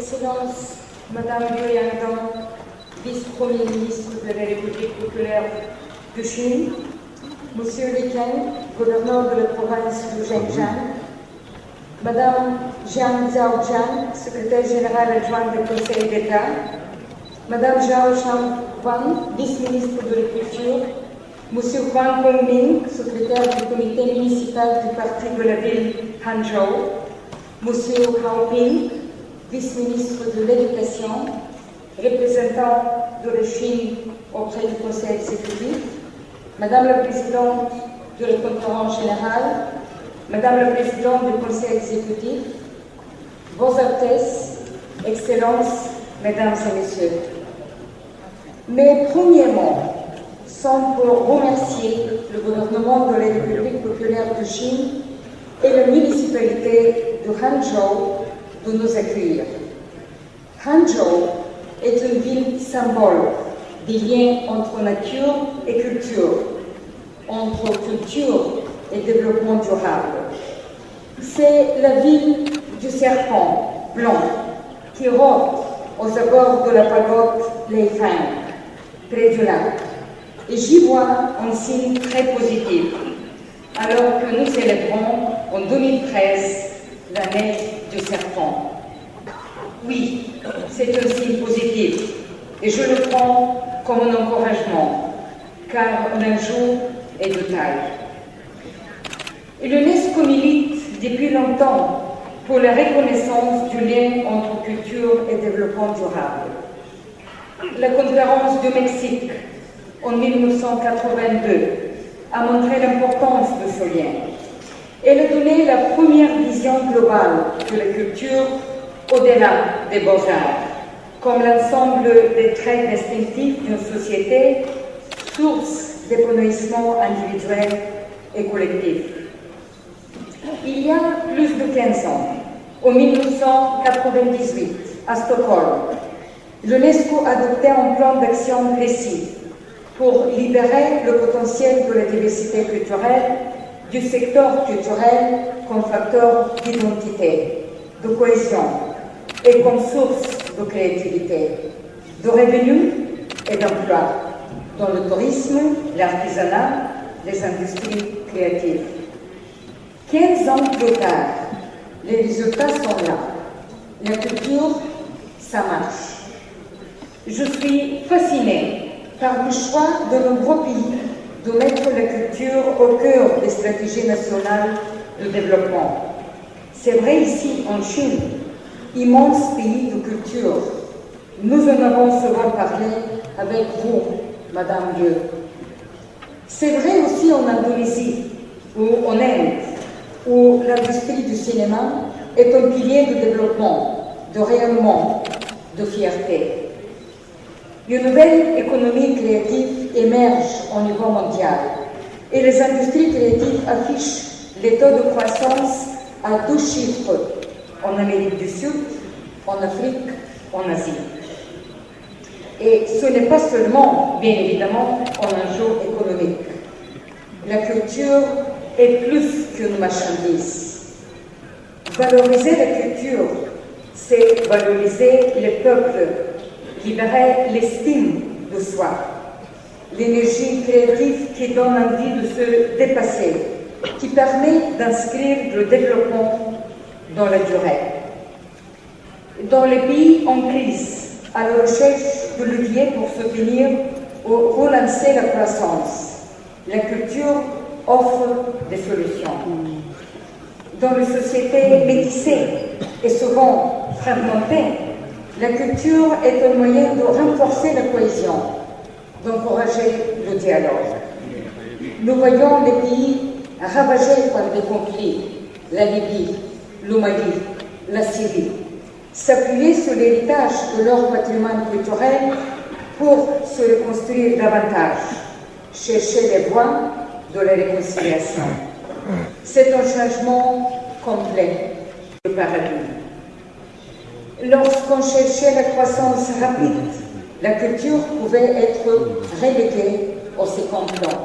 Excellence, Madame Liu Yangdong, vice-premier ministre de la République populaire de Chine, Monsieur Li Ken, gouverneur de la province de Zhejiang, Madame Jiang Zhaojian, secrétaire générale adjointe du Conseil d'État, Madame Zhao Shangwan, vice-ministre de la Culture, Monsieur Huang Hongming, secrétaire du comité municipal du parti de la ville Hangzhou, Monsieur Hao Ping, vice-ministre de l'Éducation, représentant de la Chine auprès du Conseil exécutif, Madame la Présidente de la Conférence générale, Madame la Présidente du Conseil exécutif, Vos Altesses, Excellences, Mesdames et Messieurs. Mes premiers mots sont pour remercier le gouvernement de la République populaire de Chine et la municipalité de Hangzhou de nous accueillir. Hangzhou est une ville symbole des liens entre nature et culture, entre culture et développement durable. C'est la ville du serpent blanc qui rôde aux abords de la pagode Leifang, près du lac. Et j'y vois un signe très positif, alors que nous célébrons en 2013 l'année du serpent. Oui, c'est un signe positif et je le prends comme un encouragement, car l'enjeu est de taille. Et l'UNESCO milite depuis longtemps pour la reconnaissance du lien entre culture et développement durable. La conférence du Mexique en 1982 a montré l'importance de ce lien. Elle a donné la première vision globale de la culture au-delà des beaux-arts, comme l'ensemble des traits distinctifs d'une société, source d'épanouissement individuel et collectif. Il y a plus de 15 ans, en 1998, à Stockholm, l'UNESCO adoptait un plan d'action précis pour libérer le potentiel de la diversité culturelle du secteur culturel comme facteur d'identité, de cohésion et comme source de créativité, de revenus et d'emplois dans le tourisme, l'artisanat, les industries créatives. 15 ans plus tard, les résultats sont là. La culture, ça marche. Je suis fascinée par le choix de nombreux pays de mettre la culture au cœur des stratégies nationales de développement. C'est vrai ici en Chine, immense pays de culture. Nous en avons souvent parlé avec vous, Madame Liu. C'est vrai aussi en Indonésie ou en Inde, où l'industrie du cinéma est un pilier de développement, de rayonnement, de fierté. Une nouvelle économie créative émerge au niveau mondial et les industries créatives affichent les taux de croissance à 2 chiffres en Amérique du Sud, en Afrique, en Asie. Et ce n'est pas seulement, bien évidemment, un enjeu économique. La culture est plus qu'une marchandise. Valoriser la culture, c'est valoriser les peuples, libérer l'estime de soi, l'énergie créative qui donne envie de se dépasser, qui permet d'inscrire le développement dans la durée. Dans les pays en crise, à la recherche de leviers pour soutenir ou relancer la croissance, la culture offre des solutions. Dans les sociétés métissées et souvent fragmentées, la culture est un moyen de renforcer la cohésion, d'encourager le dialogue. Nous voyons les pays ravagés par des conflits, la Libye, le Mali, la Syrie, s'appuyer sur l'héritage de leur patrimoine culturel pour se reconstruire davantage, chercher les voies de la réconciliation. C'est un changement complet de paradigme. Lorsqu'on cherchait la croissance rapide, la culture pouvait être reléguée au second plan.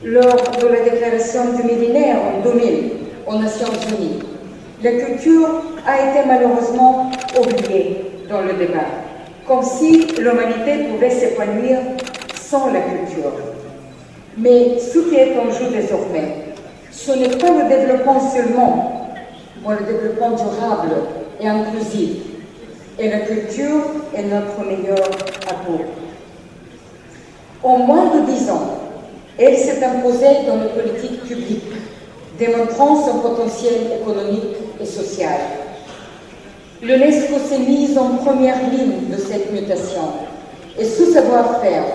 Lors de la déclaration du millénaire en 2000 aux Nations Unies, la culture a été malheureusement oubliée dans le débat, comme si l'humanité pouvait s'épanouir sans la culture. Mais ce qui est en jeu désormais, ce n'est pas le développement seulement, mais le développement durable et inclusif. Et la culture est notre meilleur atout. En moins de 10 ans, elle s'est imposée dans les politiques publiques, démontrant son potentiel économique et social. L'UNESCO s'est mise en première ligne de cette mutation, et ce savoir-faire,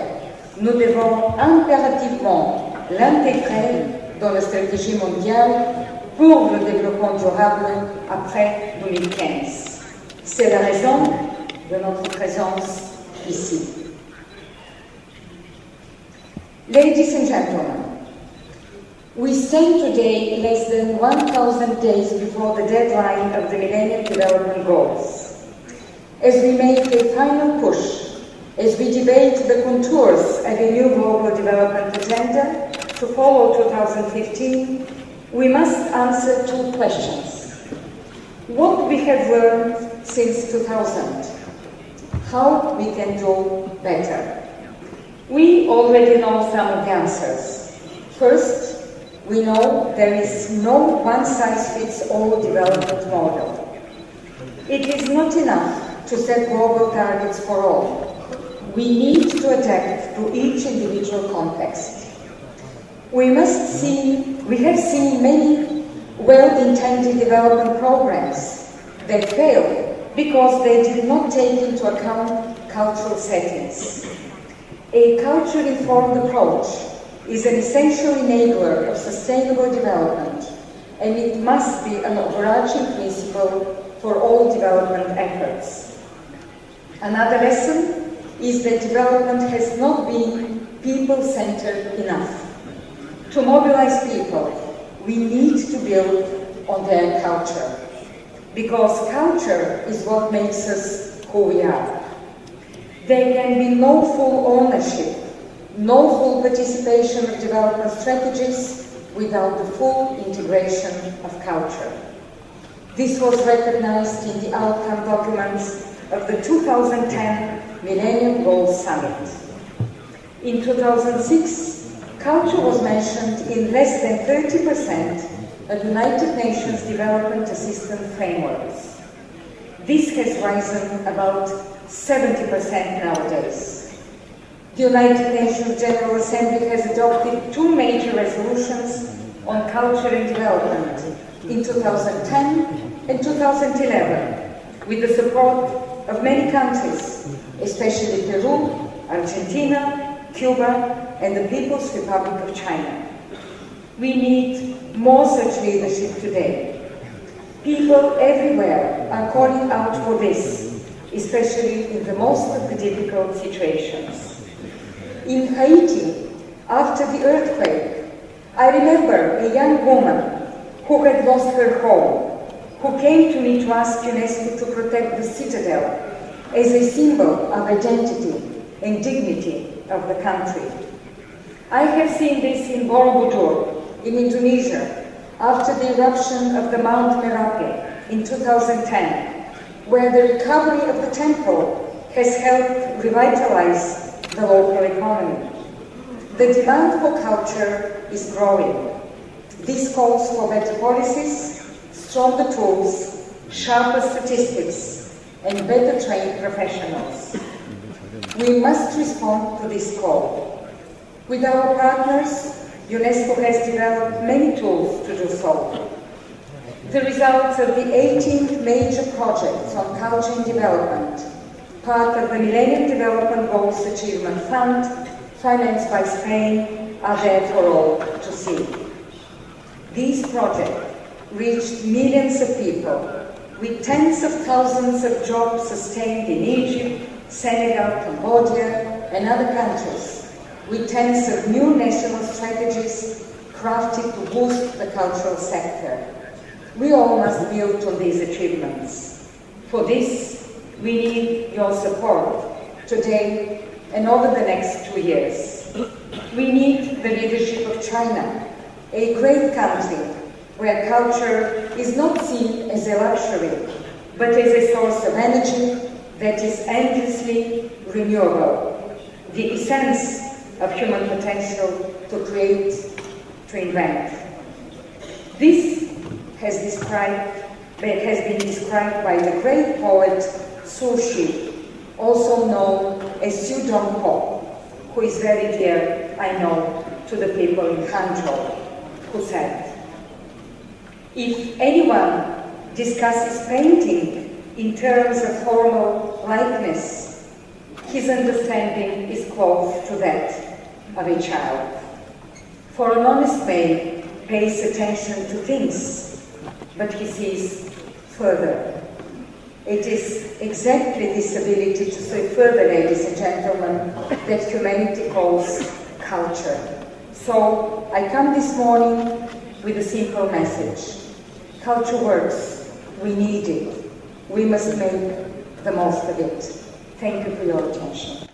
nous devons impérativement l'intégrer dans la stratégie mondiale pour le développement durable après 2015. C'est la raison de notre présence ici. Ladies and gentlemen, we stand today less than 1,000 days before the deadline of the Millennium Development Goals. As we make a final push, as we debate the contours of a new global development agenda to follow 2015, we must answer two questions. What we have learned since 2000, how we can do better. We already know some of the answers. First, we know there is no one-size-fits-all development model. It is not enough to set global targets for all. We need to adapt to each individual context. We have seen many well-intended development programs that failed because they did not take into account cultural settings. A culture-informed approach is an essential enabler of sustainable development, and it must be an overarching principle for all development efforts. Another lesson is that development has not been people-centered enough. To mobilize people, we need to build on their culture, because culture is what makes us who we are. There can be no full ownership, no full participation of development strategies without the full integration of culture. This was recognized in the outcome documents of the 2010 Millennium Goals Summit. In 2006, culture was mentioned in less than 30% of United Nations Development Assistance frameworks. This has risen about 70% nowadays. The United Nations General Assembly has adopted two major resolutions on culture and development in 2010 and 2011, with the support of many countries, especially Peru, Argentina, Cuba, and the People's Republic of China. We need more such leadership today. People everywhere are calling out for this, especially in the most of the difficult situations. In Haiti, after the earthquake, I remember a young woman who had lost her home, who came to me to ask UNESCO to protect the citadel as a symbol of identity and dignity of the country. I have seen this in Borobudur, in Indonesia, after the eruption of the Mount Merapi in 2010, where the recovery of the temple has helped revitalize the local economy. The demand for culture is growing. This calls for better policies, stronger tools, sharper statistics, and better trained professionals. We must respond to this call. With our partners, UNESCO has developed many tools to do so. The results of the 18th major projects on culture and development, part of the Millennium Development Goals Achievement Fund, financed by Spain, are there for all to see. These projects reached millions of people, with tens of thousands of jobs sustained in Egypt, Senegal, Cambodia, and other countries, with tens of new national strategies crafted to boost the cultural sector. We all must build on these achievements. For this, we need your support today and over the next 2 years. We need the leadership of China, a great country where culture is not seen as a luxury, but as a source of energy that is endlessly renewable, the essence of human potential to create, to invent. This has been described by the great poet Su Xi, also known as Su Dongpo, who is very dear, I know, to the people in Hangzhou, who said, "If anyone discusses painting in terms of formal likeness, his understanding is close to that of a child. For an honest man pays attention to things, but he sees further." It is exactly this ability to see further, ladies and gentlemen, that humanity calls culture. So I come this morning with a simple message. Culture works. We need it. We must make the most of it. Thank you for your attention.